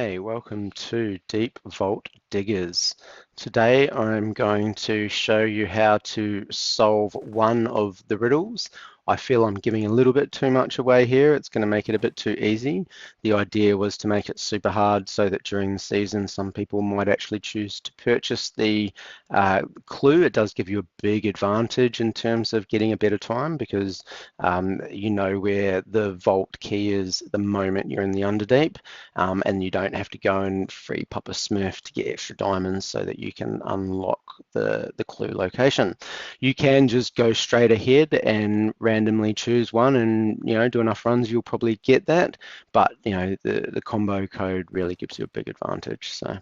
Hey, welcome to Deep Vault Diggers. Today I'm going to show you how to solve one of the riddles. I feel I'm giving a little bit too much away here. It's going to make it a bit too easy. The idea was to make it super hard so that during the season some people might actually choose to purchase the clue. It does give you a big advantage in terms of getting a better time because you know where the vault key is the moment you're in the underdeep. And you don't have to go and free Papa Smurf to get extra diamonds so that you can unlock the clue location. You can just go straight ahead and randomly choose one and do enough runs, you'll probably get that. But the combo code really gives you a big advantage. So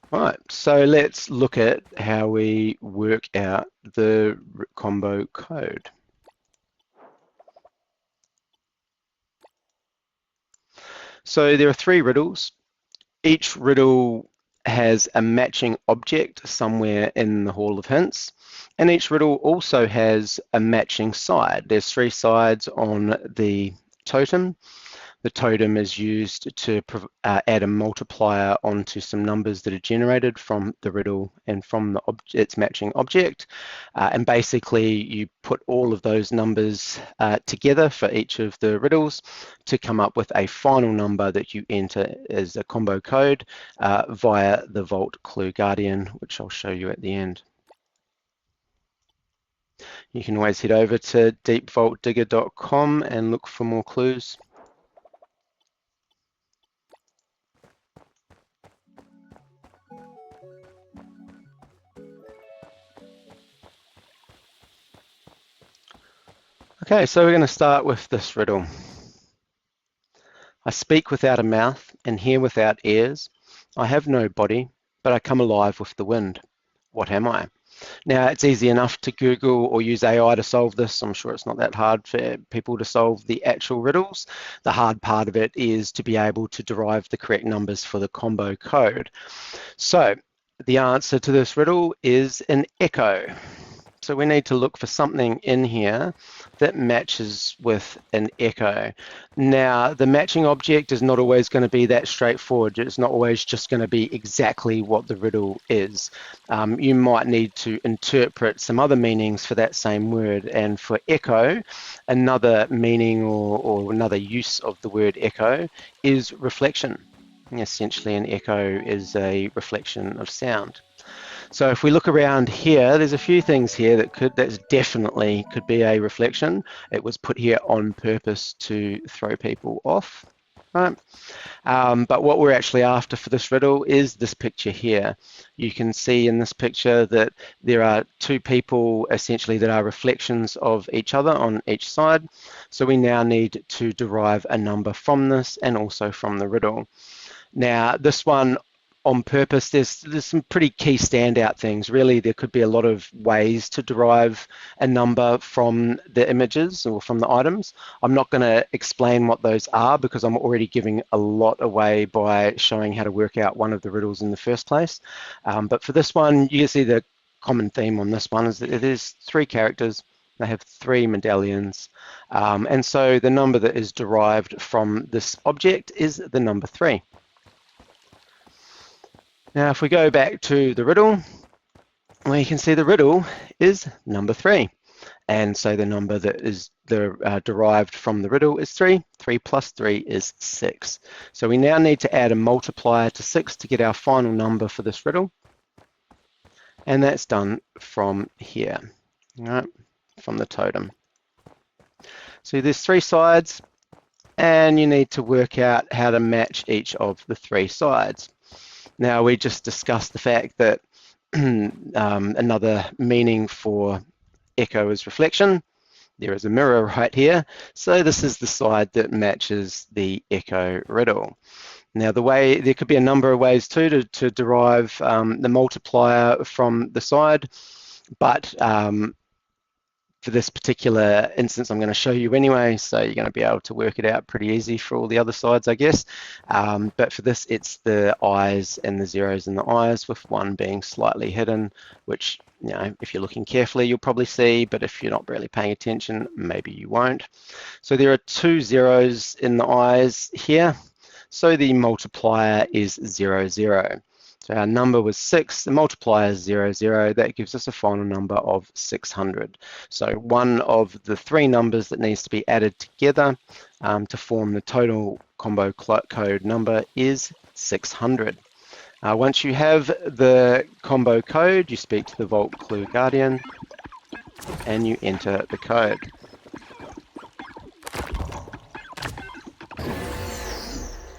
Right, so let's look at how we work out the combo code. So there are three riddles. Each riddle has a matching object somewhere in the Hall of Hints, and each riddle also has a matching side. There's three sides on the totem. The totem is used to add a multiplier onto some numbers that are generated from the riddle and from its matching object. And basically, you put all of those numbers together for each of the riddles to come up with a final number that you enter as a combo code via the Vault Clue Guardian, which I'll show you at the end. You can always head over to deepvaultdigger.com and look for more clues. Okay, so we're going to start with this riddle. I speak without a mouth and hear without ears. I have no body, but I come alive with the wind. What am I? Now, it's easy enough to Google or use AI to solve this. I'm sure it's not that hard for people to solve the actual riddles. The hard part of it is to be able to derive the correct numbers for the combo code. So the answer to this riddle is an echo. So we need to look for something in here that matches with an echo. Now, the matching object is not always going to be that straightforward. It's not always just going to be exactly what the riddle is. You might need to interpret some other meanings for that same word. And for echo, another meaning or another use of the word echo is reflection. Essentially, an echo is a reflection of sound. So if we look around here, there's a few things here that definitely could be a reflection. It was put here on purpose to throw people off, right? But what we're actually after for this riddle is this picture here. You can see in this picture that there are two people essentially that are reflections of each other on each side. So we now need to derive a number from this and also from the riddle. Now, this one on purpose, there's some pretty key standout things. Really, there could be a lot of ways to derive a number from the images or from the items. I'm not going to explain what those are because I'm already giving a lot away by showing how to work out one of the riddles in the first place. But for this one, you can see the common theme on this one is that it is three characters. They have three medallions. And so the number that is derived from this object is the number 3. Now, if we go back to the riddle, well, you can see the riddle is number 3. And so the number that is derived from the riddle is 3. 3 plus 3 is 6. So we now need to add a multiplier to 6 to get our final number for this riddle. And that's done from here, right, from the totem. So there's 3 sides, and you need to work out how to match each of the 3 sides. Now, we just discussed the fact that another meaning for echo is reflection. There is a mirror right here. So this is the side that matches the echo riddle. Now, there could be a number of ways too to derive the multiplier from the side, but for this particular instance, I'm going to show you anyway, so you're going to be able to work it out pretty easy for all the other sides, I guess. But for this, it's the I's and the zeros and the I's, with one being slightly hidden, which, you know, if you're looking carefully, you'll probably see, but if you're not really paying attention, maybe you won't. So there are 2 zeros in the I's here, so the multiplier is 0, 0. So our number was 6, the multiplier is 0, 0. That gives us a final number of 600. So one of the 3 numbers that needs to be added together to form the total combo code number is 600. Once you have the combo code, you speak to the Vault Clue Guardian and you enter the code.